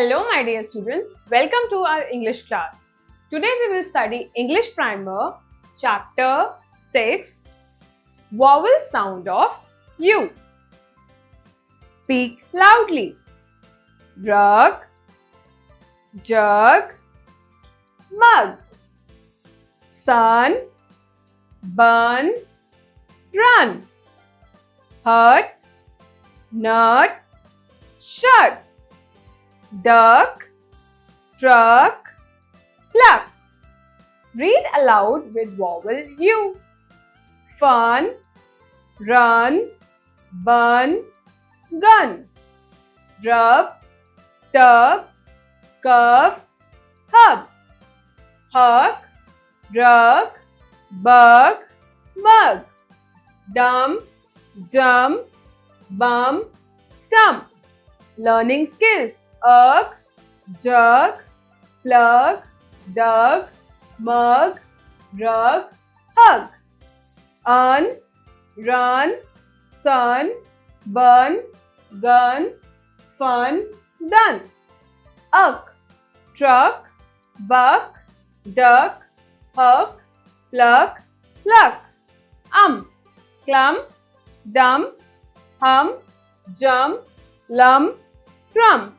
Hello my dear students, welcome to our English class. Today we will study English Primer, Chapter 6, Vowel Sound of U. Speak loudly. Rug, jug, mug. Sun, bun, run. Hut, nut, shut. Duck, truck, pluck. Read aloud with vowel U. Fun, run, bun, gun. Rub, tub, cub, hub. Hug, rug, bug, mug. Dumb, jump, bum, stump. Learning skills. Ugh, jug, plug, dug, mug, rug, hug. Run, sun, bun, gun, fun, done. Uck, truck, buck, duck, huck, pluck, pluck. Clump, dump, hum, jump, lump, drum.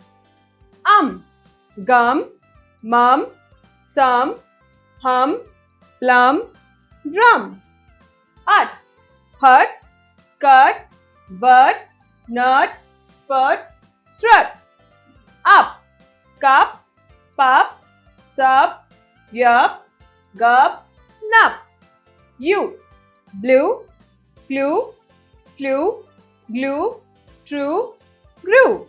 Gum, mum, sum, hum, plum, drum. Hut, cut, butt, nut, spurt, strut. Up, cup, pup, sup, yup, gup, nup. Blue, flew, flew, glue, true, grew.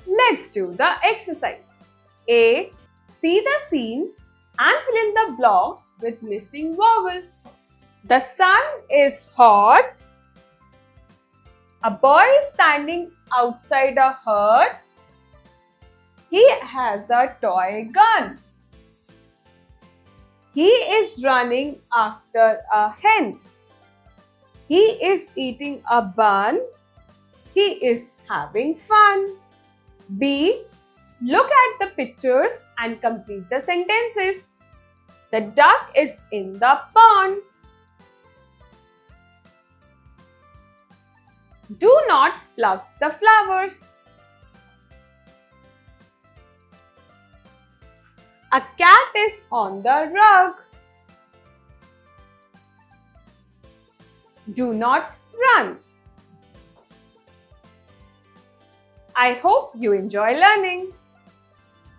Let's do the exercise. A. See the scene and fill in the blocks with missing vowels. The sun is hot. A boy is standing outside a hut. He has a toy gun. He is running after a hen. He is eating a bun. He is having fun. B. Look at the pictures and complete the sentences. The duck is in the pond. Do not pluck the flowers. A cat is on the rug. Do not run. I hope you enjoy learning.